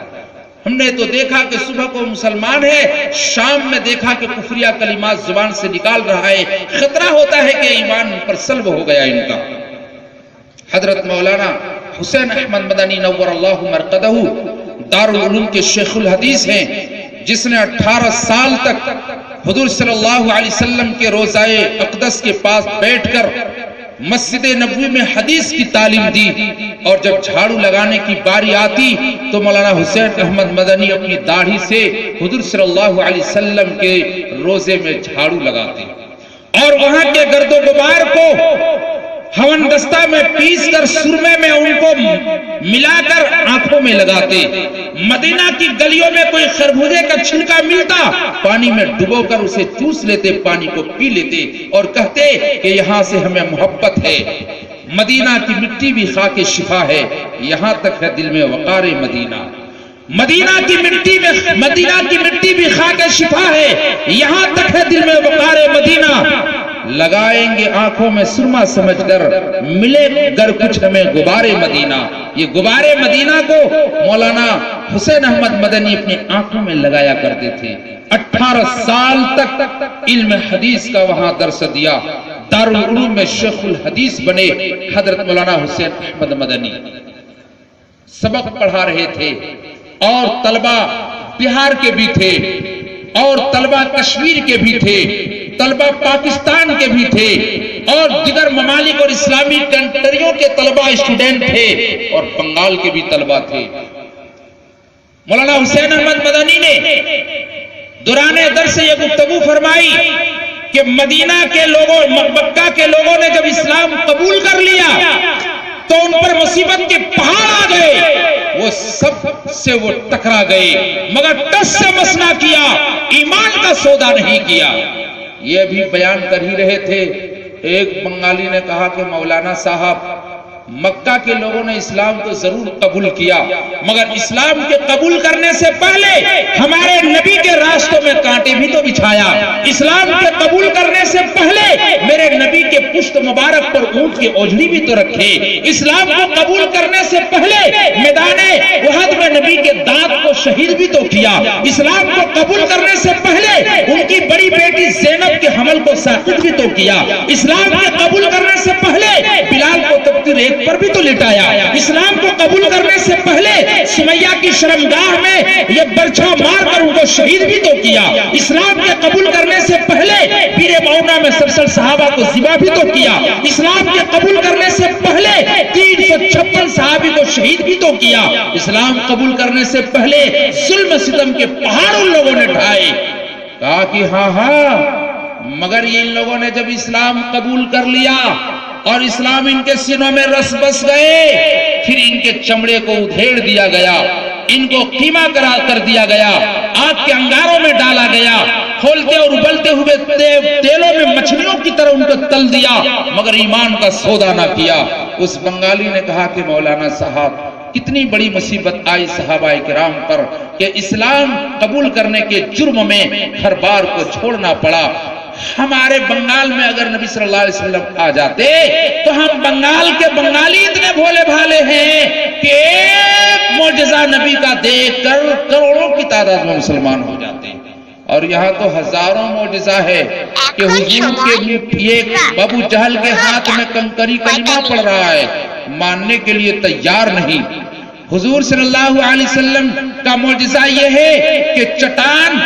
ہم نے تو دیکھا کہ صبح کو مسلمان ہے، شام میں دیکھا کہ کفریہ کلمات زبان سے نکال رہا ہے، خطرہ ہوتا ہے کہ ایمان پر سلب ہو گیا ان کا۔ حضرت مولانا حسین احمد مدنی نور اللہ مرقدہ دارالعلوم کے شیخ الحدیث ہیں، جس نے 18 سال تک حضور صلی اللہ علیہ وسلم کے روضہ اقدس کے پاس بیٹھ کر مسجد نبوی میں حدیث کی تعلیم دی، اور جب جھاڑو لگانے کی باری آتی تو مولانا حسین احمد مدنی اپنی داڑھی سے حضور صلی اللہ علیہ وسلم کے روزے میں جھاڑو لگاتے اور وہاں کے گرد و غبار کو ہون دستہ میں پیس کر سرمے میں ان کو ملا کر آنکھوں میں لگاتے۔ مدینہ کی گلیوں میں کوئی خربوزے کا چھلکا ملتا، پانی میں ڈبو کر اسے چوس لیتے، پانی کو پی لیتے اور کہتے کہ یہاں سے ہمیں محبت ہے، مدینہ کی مٹی بھی خاک شفا ہے، یہاں تک ہے دل میں وقار مدینہ، مدینہ کی مٹی بھی خاک شفا ہے، یہاں تک ہے دل میں وقار مدینہ۔ لگائیں گے آنکھوں میں سرما سمجھ کر، ملے گر کچھ ہمیں غبار مدینہ۔ یہ غبار مدینہ کو مولانا حسین احمد مدنی اپنی آنکھوں میں لگایا کرتے تھے۔ 18 سال تک علم حدیث کا وہاں درس دیا، دارالعلوم میں شیخ الحدیث بنے حضرت مولانا حسین احمد مدنی۔ سبق پڑھا رہے تھے اور طلبہ بہار کے بھی تھے اور طلبہ کشمیر کے بھی تھے، طلبہ پاکستان کے بھی تھے اور دیگر ممالک اور اسلامی کنٹریوں کے طلبہ اسٹوڈنٹ تھے اور بنگال کے بھی طلبہ تھے۔ مولانا حسین احمد مدنی نے دوران درس یہ گفتگو فرمائی کہ مدینہ کے لوگوں، مکہ کے لوگوں نے جب اسلام قبول کر لیا تو ان پر مصیبت کے پہاڑ آ گئے، وہ سب سے وہ ٹکرا گئے مگر ٹس سے مس نہ کیا، ایمان کا سودا نہیں کیا۔ یہ بھی بیان کر ہی رہے تھے، ایک بنگالی نے کہا کہ مولانا صاحب مکہ کے لوگوں نے اسلام کو ضرور قبول کیا مگر اسلام کے قبول کرنے سے پہلے ہمارے نبی کے راستوں میں کانٹے بھی تو بچھایا، اسلام کے قبول کرنے سے پہلے میرے نبی کے پشت مبارک پر اونٹ کی اوجھڑی بھی تو رکھے، اسلام کو قبول کرنے سے پہلے میدان احد میں نبی کے دانت کو شہید بھی تو کیا، اسلام کو قبول کرنے سے پہلے ان کی بڑی بیٹی زینب کے حمل کو ساقط بھی تو کیا، اسلام کے قبول کرنے سے پہلے بلال کو تپتی ریت پر بھی تو لٹایا، اسلام کو قبول کرنے سے پہلے سمیہ کی شرمگاہ میں یہ برچھا مار کر ان کو شہید بھی تو کیا، اسلام کے قبول کرنے سے پہلے پیر مونا میں سرسل صحابہ کو ذبح بھی تو کیا، اسلام کے قبول کرنے سے پہلے 356 صحابی کو شہید بھی تو کیا، اسلام قبول کرنے سے پہلے ظلم ستم کے پہاڑ ان لوگوں نے ڈھائے۔ کہا کہ ہاں مگر یہ ان لوگوں نے جب اسلام قبول کر لیا اور اسلام ان کے سینوں میں رس بس گئے، پھر ان کے چمڑے کو ادھیڑ دیا گیا، ان کو قیمہ کر دیا گیا، آگ کے انگاروں میں ڈالا گیا، کھولتے اور ابلتے ہوئے تیلوں میں مچھلیوں کی طرح ان کو تل دیا مگر ایمان کا سودا نہ کیا۔ اس بنگالی نے کہا کہ مولانا صاحب کتنی بڑی مصیبت آئی صحابہ کرام پر کہ اسلام قبول کرنے کے جرم میں ہر بار کو چھوڑنا پڑا۔ ہمارے بنگال میں اگر نبی صلی اللہ علیہ وسلم آ جاتے تو ہم بنگال کے بنگالی اتنے بھولے بھالے ہیں کہ ایک معجزہ نبی کا دیکھ کر کروڑوں کی تعداد میں مسلمان ہو جاتے ہیں، اور یہاں تو ہزاروں معجزہ ہے کہ حضور کے یہ ابو جہل کے ہاتھ میں کنکری کلمہ پڑ رہا ہے، ماننے کے لیے تیار نہیں۔ حضور صلی اللہ علیہ وسلم کا معجزہ یہ ہے کہ چٹان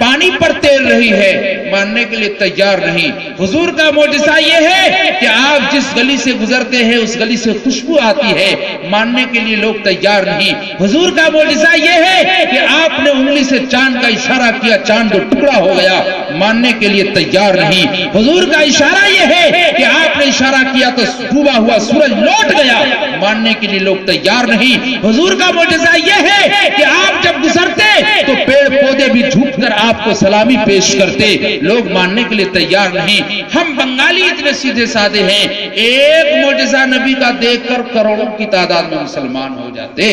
پانی پر تیر رہی ہے، ماننے کے لیے تیار نہیں۔ حضور کا معجزہ یہ ہے کہ آپ جس گلی سے گزرتے ہیں اس گلی سے خوشبو آتی ہے، ماننے کے لیے لوگ تیار نہیں۔ حضور کا معجزہ یہ ہے کہ آپ نے انگلی سے چاند کا اشارہ کیا، چاند تو ٹکڑا ہو گیا، ماننے کے لیے تیار نہیں۔ حضور کا اشارہ یہ ہے کہ آپ نے اشارہ کیا تو ڈوبا ہوا سورج لوٹ گیا، ماننے کے لیے لوگ تیار نہیں۔ حضور کا معجزہ یہ ہے کہ آپ جب گزرتے تو پیڑ پودے بھی جھک کر آپ کو سلامی پیش کرتے، لوگ ماننے کے لیے تیار نہیں۔ ہم بنگالی اتنے سیدھے سادے ہیں، ایک معجزہ نبی کا دیکھ کر کروڑوں کی تعداد میں مسلمان ہو جاتے۔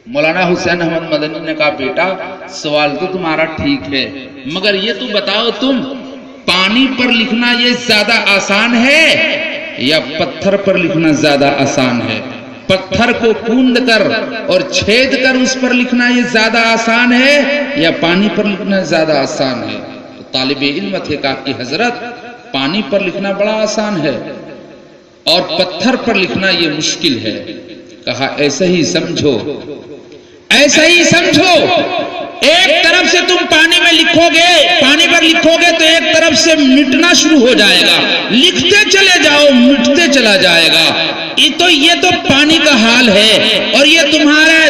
مولانا حسین احمد مدنی نے کہا بیٹا سوال تو تمہارا ٹھیک ہے مگر یہ تو بتاؤ تم پانی پر لکھنا یہ زیادہ آسان ہے یا پتھر پر لکھنا زیادہ آسان ہے؟ پتھر کو کوند کر اور چھید کر اس پر لکھنا یہ زیادہ آسان ہے یا پانی پر لکھنا زیادہ آسان ہے؟ تو طالب علم تھے، کہا کہ حضرت پانی پر لکھنا بڑا آسان ہے اور پتھر پر لکھنا یہ مشکل ہے۔ کہا ایسا ہی سمجھو، ایسا ہی سمجھو، ایک طرف سے تم پانی میں لکھو گے، پانی پر لکھو گے تو ایک طرف سے مٹنا شروع ہو جائے گا، لکھتے چلے جاؤ مٹتے چلا جائے گا۔ یہ تو پانی کا حال ہے اور یہ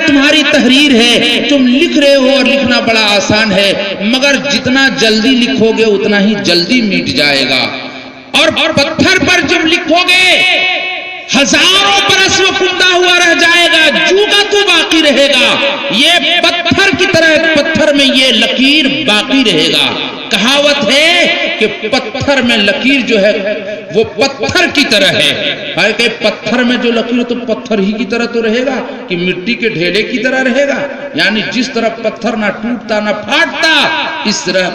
تمہاری تحریر ہے، تم لکھ رہے ہو اور لکھنا بڑا آسان ہے مگر جتنا جلدی لکھو گے اتنا ہی جلدی مٹ جائے گا، اور پتھر پر جب لکھو گے ہزاروں برس وہ کندہ ہوا رہ جائے گا، جو کا تو باقی رہے گا۔ یہ پتھر کی طرح پتھر میں یہ لکیر باقی رہے گا۔ کہاوت ہے کہ پتھر میں لکیر جو ہے وہ پتھر کی طرح ہے، کہ پتھر میں جو لکیر تو پتھر ہی کی طرح تو رہے گا کہ مٹی کے ڈھیلے کی طرح رہے گا، یعنی جس طرح پتھر نہ ٹوٹتا نہ پھاٹتا اس طرح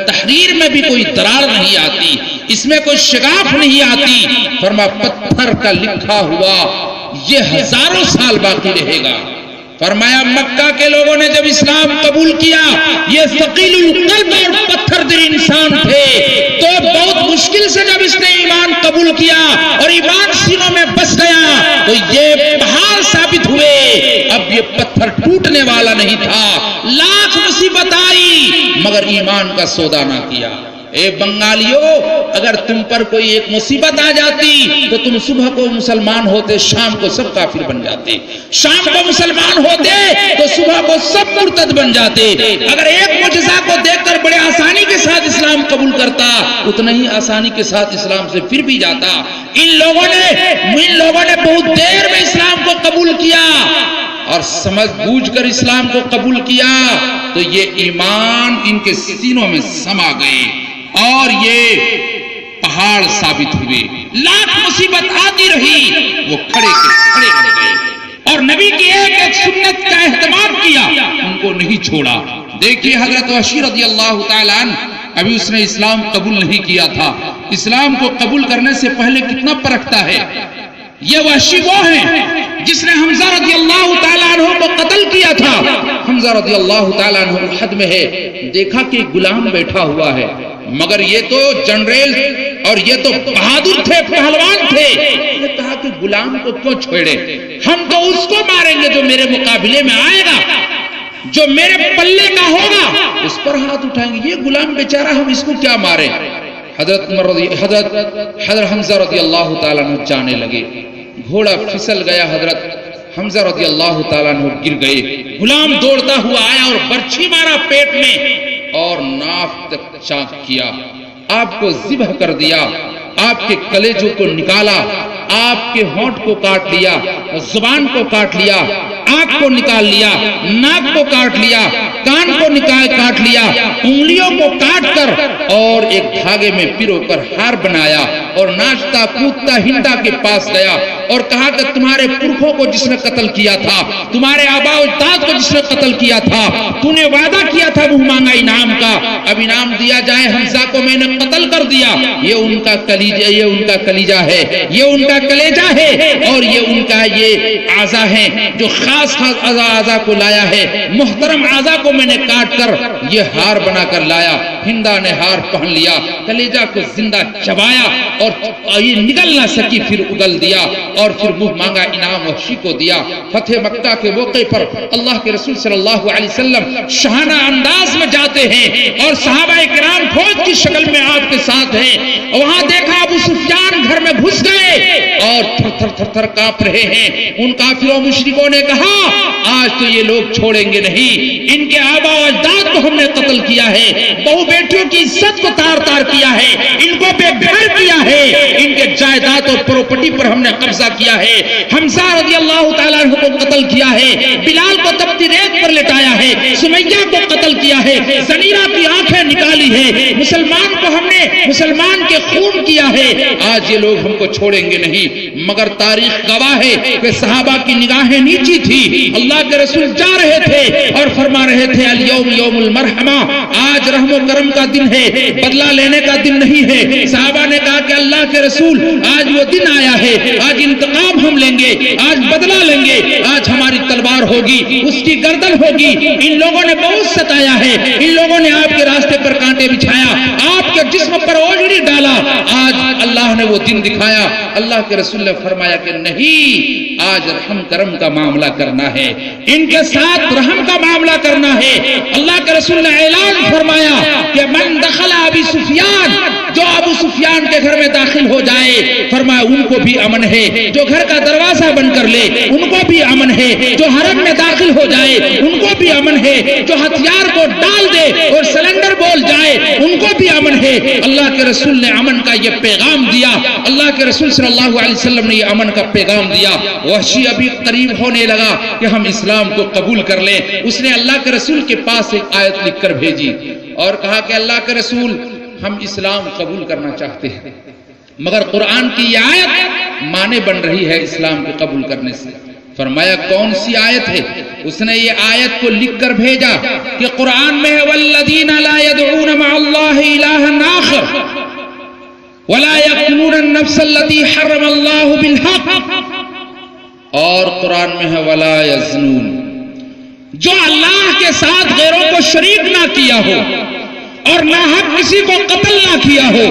تحریر میں بھی کوئی درار نہیں آتی، اس میں کوئی شگاف نہیں آتی۔ فرما پتھر کا لکھا ہوا یہ ہزاروں سال باقی رہے گا۔ فرمایا مکہ کے لوگوں نے جب اسلام قبول کیا یہ ثقیل القلب اور پتھر دل انسان تھے، تو بہت مشکل سے جب اس نے ایمان قبول کیا اور ایمان سینوں میں بس گیا تو یہ پہاڑ ثابت ہوئے۔ اب یہ پتھر ٹوٹنے والا نہیں تھا، لاکھ مگر ایمان کا سودا نہ کیا۔ اے بنگالیوں، اگر تم پر کوئی ایک مصیبت آ جاتی تو تم صبح کو مسلمان ہوتے، شام کو سب کافر بن جاتے، شام کو مسلمان ہوتے تو صبح کو سب مرتد بن جاتے۔ اگر ایک معجزہ کو دیکھ کر بڑے آسانی کے ساتھ اسلام قبول کرتا، اتنا ہی آسانی کے ساتھ اسلام سے پھر بھی جاتا۔ ان لوگوں نے بہت دیر میں اسلام کو قبول کیا اور سمجھ بوجھ کر اسلام کو قبول کیا تو یہ ایمان ان کے سینوں میں سما گئے اور یہ پہاڑ ثابت ہوئے۔ لاکھ مصیبت آتی رہی، وہ کھڑے کے کھڑے رہ گئے اور نبی کی ایک ایک سنت کا اہتمام کیا، ان کو نہیں چھوڑا۔ دیکھیے حضرت وحشی رضی اللہ تعالیٰ عنہ، ابھی اس نے اسلام قبول نہیں کیا تھا، اسلام کو قبول کرنے سے پہلے کتنا پرکھتا ہے۔ یہ وحشی وہ ہیں جس نے حمزہ رضی اللہ تعالیٰ عنہ کو قتل کیا تھا۔ حمزہ رضی اللہ تعالیٰ عنہ احد میں ہے، دیکھا کہ غلام بیٹھا ہوا ہے، مگر یہ تو جنرل اور یہ تو بہادر تھے، پہلوان تھے۔ نے کہا کہ غلام کو کیوں چھوڑے، ہم تو اس کو ماریں گے جو میرے مقابلے میں آئے گا، جو میرے پلے کا ہوگا اس پر ہاتھ اٹھائیں گے، یہ غلام بیچارہ ہم اس کو کیا ماریں۔ حضرت حمزہ رضی اللہ تعالیٰ عنہ جانے لگے، گھوڑا پھسل گیا، حضرت حمزہ رضی اللہ تعالیٰ عنہ گر گئے۔ غلام دوڑتا ہوا آیا اور برچھی مارا پیٹ میں اور ناف تک چاک کیا، آپ کو ذبح کر دیا، آپ کے کلیجوں کو نکالا، آپ کے ہونٹ کو کاٹ لیا، زبان کو کاٹ لیا، آنکھ کو نکال لیا، ناک کو کاٹ لیا، کان کو کاٹ لیا، انگلیوں کو کاٹ کر اور ایک دھاگے میں پیرو کر ہار بنایا اور ناچتا کودتا ہندا کے پاس گیا اور کہا کہ تمہارے پرکھوں کو جس نے قتل کیا تھا، تمہارے آباء و اجداد کو جس نے قتل کیا تھا، تو نے وعدہ کیا تھا منہ مانگا انعام کا، اب انعام دیا جائے، حمزہ کو میں نے قتل کر دیا، یہ ان کا کلیجہ، یہ ان کا کلیجہ ہے، یہ ان کا کلیجہ ہے اور یہ ان کا یہ اعضا ہے جو خاص اعضا کو لایا ہے، محترم اعضا کو میں نے کاٹ کر یہ ہار بنا کر لایا۔ ہندا نے ہار پہن لیا، کلیجہ کو زندہ چبایا اور یہ نگل نہ سکی، پھر اگل دیا اور پھر منہ مانگا انعام وحشی کو دیا۔ فتح مکہ کے موقع پر اللہ کے رسول صلی اللہ علیہ وسلم شاہانہ انداز میں جاتے ہیں اور صحابہ کرام فوج کی شکل میں آپ کے ساتھ ہیں، وہاں دیکھا ابو سفیان گھر میں گھس گئے اور تھر تھر تھر تھر کانپ رہے ہیں۔ ان کافروں مشرکوں نے کہا آج تو یہ لوگ چھوڑیں گے نہیں، ان کے آباء و اجداد کو ہم نے قتل کیا ہے، بہو بیٹیوں کی عزت کو تار تار کیا ہے، ان کو بے گھر کیا ہے، ان کے جائیداد اور پراپرٹی پر ہم نے قبضہ کیا ہے، حمزہ رضی اللہ تعالیٰ عنہ کو قتل کیا ہے، بلال کو تپتی ریت پر لٹایا ہے، سمیہ کو قتل کیا ہے، زنیرہ کی آنکھیں نکالی ہے، مسلمان کو ہم نے مسلمان کے خون کیا ہے، آج یہ لوگ ہم کو چھوڑیں گے نہیں۔ مگر تاریخ گواہ ہے کہ صحابہ کی نگاہیں نیچی تھی، اللہ کے رسول جا رہے تھے اور فرما رہے تھے الیوم یوم المرحمہ، آج رحم و کرم کا دن ہے، بدلہ لینے کا دن نہیں ہے۔ صحابہ نے کہا کہ اللہ کے رسول آج وہ دن آیا ہے، آج انتقام ہم لیں گے، آج بدلہ لیں گے، آج ہماری تلوار ہوگی، اس کی گردن ہوگی۔ ان لوگوں نے بہت ستایا ہے، ان لوگوں نے آپ کے راستے پر کانٹے بچھایا، آپ کے جسم پر اوجڑی ڈالا، آج اللہ نے وہ دن دکھایا۔ اللہ کے رسول نے فرمایا کہ نہیں، آج رحم کرم کا معاملہ کرنا ہے، ان کے ساتھ رحم کا معاملہ کرنا ہے۔ اللہ کے رسول نے اعلان فرمایا کہ من دخل ابی سفیان، جو ابو سفیان کے گھر میں داخل ہو جائے، فرمایا ان کو بھی امن ہے، جو گھر کا دروازہ بند کر لے ان کو بھی امن ہے، جو حرم میں داخل ہو جائے ان کو بھی امن ہے، جو ہتھیار کو ڈال دے اور سلنڈر بول جائے ان کو بھی امن ہے۔ اللہ کے رسول نے امن کا یہ پیغام دیا، اللہ کے رسول صلی اللہ علیہ وسلم نے یہ امن کا پیغام دیا۔ وحشی ابھی قریب ہونے لگا کہ ہم اسلام کو قبول کر لیں، اس نے اللہ کے رسول کے پاس ایک آیت لکھ کر بھیجی اور کہا کہ اللہ کے رسول ہم اسلام قبول کرنا چاہتے ہیں، مگر قرآن کی یہ آیت مانے بن رہی ہے اسلام کو قبول کرنے سے۔ فرمایا کون سی آیت ہے؟ اس نے یہ آیت کو لکھ کر بھیجا کہ قرآن میں ہے والذین لا يدعون مع اللہ الہا آخر ولا یقتلون النفس التي حرم اللہ بالحق، اور قرآن میں ہے ولا یزنون، جو اللہ کے ساتھ غیروں کو شریک نہ کیا ہو اور نہ حق کسی کو قتل نہ کیا ہو،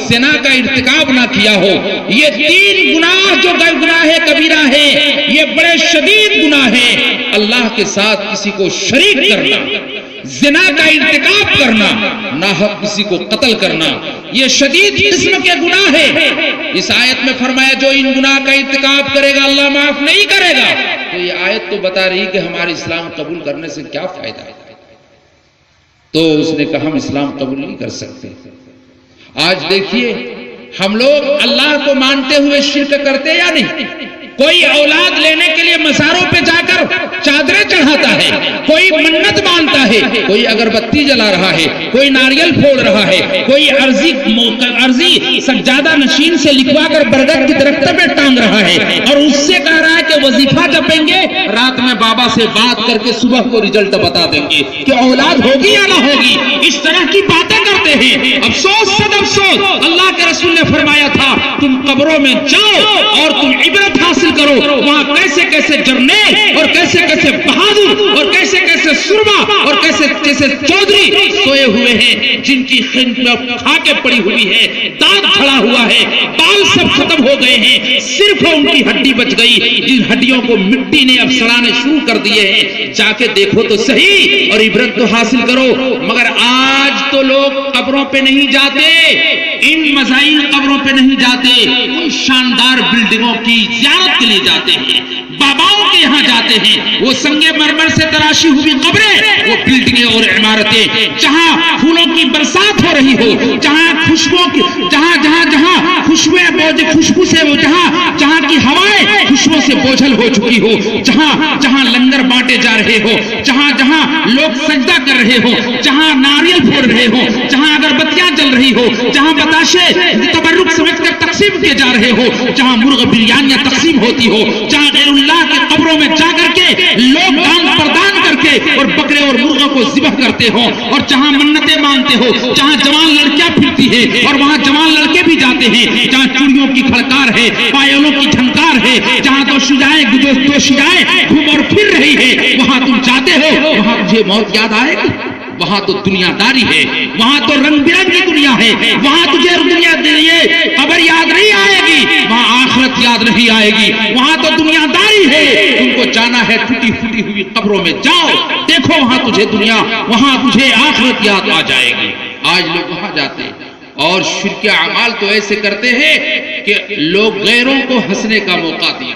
زنا کا ارتکاب نہ کیا ہو۔ یہ تین گناہ جو گناہ کبیرہ ہے، یہ بڑے شدید گناہ ہیں۔ اللہ کے ساتھ کسی کو شریک کرنا، زنا کا ارتکاب کرنا، ناحق کسی کو قتل کرنا، یہ شدید قسم کے گناہ ہے۔ اس آیت میں فرمایا جو ان گناہ کا ارتکاب کرے گا اللہ معاف نہیں کرے گا۔ تو یہ آیت تو بتا رہی کہ ہمارے اسلام قبول کرنے سے کیا فائدہ ہے؟ تو اس نے کہا ہم اسلام قبول نہیں کر سکتے۔ آج دیکھیے ہم لوگ اللہ کو مانتے ہوئے شرک کرتے یا نہیں؟ کوئی اولاد لینے کے لیے مزاروں پہ جا کر چادریں چڑھاتا ہے، کوئی منت مانتا ہے، کوئی اگربتی جلا رہا ہے، کوئی ناریل پھوڑ رہا ہے، کوئی عرضی سجادہ نشین سے لکھوا کر برگد کی درخت پہ ٹانگ رہا ہے اور اس سے کہہ رہا ہے کہ وظیفہ جپیں گے، رات میں بابا سے بات کر کے صبح کو رزلٹ بتا دیں گے کہ اولاد ہوگی یا نہ ہوگی۔ اس طرح کی باتیں کرتے ہیں۔ افسوس صد افسوس، اللہ کے رسول نے فرمایا تھا تم قبروں میں جاؤ اور تم عبرت حاصل کرو، وہاں کیسے کیسے جرنیل اور کیسے کیسے بہادر اور کیسے کیسے سرما اور کیسے کیسے چودھری سوئے ہوئے ہیں، جن کی خاکیں پڑی ہوئی ہے، دانت کھڑا ہوا ہے، بال سب ختم ہو گئے ہیں، صرف ان کی ہڈی بچ گئی، جن ہڈیوں کو مٹی نے اب سڑانے شروع کر دیے ہیں۔ جا کے دیکھو تو صحیح اور عبرت تو حاصل کرو۔ مگر آج تو لوگ قبروں پہ نہیں جاتے، ان مزائل قبروں پہ نہیں جاتے، ان شاندار بلڈنگوں کی زیارت کے لیے جاتے ہیں، باباؤں کے یہاں جاتے ہیں، وہ سنگ مرمر سے تراشی ہوئی قبریں، وہ بلڈنگیں اور عمارتیں جہاں پھولوں کی برسات ہو رہی ہو، جہاں خوشبو کی خوشبو سے جہاں کی ہوائیں خوشبو سے بوجھل ہو چکی ہو، جہاں لنگر بانٹے جا رہے ہو، جہاں لوگ سجدہ کر رہے ہو، جہاں ناریل پھوڑ رہے ہو، جہاں اگربتیاں جل رہی ہو، جہاں بتاشے تبرک سمجھ کر تقسیم کیے جا رہے ہو، جہاں مرغ بریانیاں تقسیم ہوتی ہو، جہاں غیر اللہ کے قبروں میں جا کر کے لوگ دان پردان کر کے اور بکرے اور مرغوں کو ذبح کرتے ہو، اور جہاں منتیں مانتے ہو، جہاں جوان لڑکیاں پھرتی ہے اور وہاں جوان لڑکے بھی جاتے ہیں، جہاں چوڑیوں کی کھڑکار ہے، پائلوں کی جھنکار ہے، جہاں دو شجائیں گھوم اور پھر رہی ہے، وہاں تم جاتے ہو، وہاں تجھے موت یاد آئے گی؟ وہاں تو دنیا داری ہے، وہاں تو رنگ برنگ کی دنیا ہے، وہاں تجھے قبر یاد نہیں آئے گی، وہاں آخرت یاد نہیں آئے گی، وہاں تو دنیا داری ہے۔ تم کو جانا ہے ٹوٹی پھوٹی ہوئی قبروں میں جاؤ، دیکھو وہاں تجھے وہاں تجھے آخرت یاد آ جائے گی۔ آج لوگ وہاں جاتے ہیں اور شرک اعمال تو ایسے کرتے ہیں کہ لوگ غیروں کو ہنسنے کا موقع دیا۔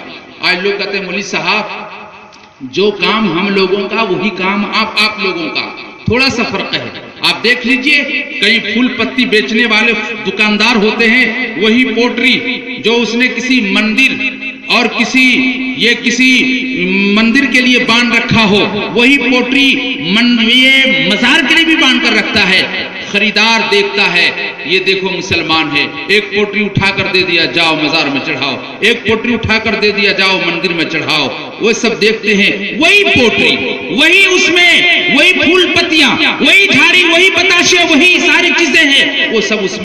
آج لوگ کہتے ہیں مولوی صاحب جو کام ہم لوگوں کا وہی کام آپ لوگوں کا، تھوڑا سا فرق ہے۔ آپ دیکھ لیجئے کئی پھول پتی بیچنے والے دکاندار ہوتے ہیں، وہی پوٹری جو اس نے کسی مندر اور کسی مندر کے لیے باندھ رکھا ہو، وہی پوٹری یہ مزار کے لیے بھی باندھ کر رکھتا ہے۔ خریدار دیکھتا ہے یہ دیکھو مسلمان ہے، ایک پوٹری اٹھا کر دے دیا جاؤ مزار میں چڑھاؤ، ایک پوٹری اٹھا کر دے دیا جاؤ مندر میں چڑھاؤ، وہ سب دیکھتے ہیں وہی پوٹری، وہی اس میں وہی پھول پتیاں، وہی جھاڑی، وہی بتاشے، وہی ساری چیزیں ہیں، وہ سب اس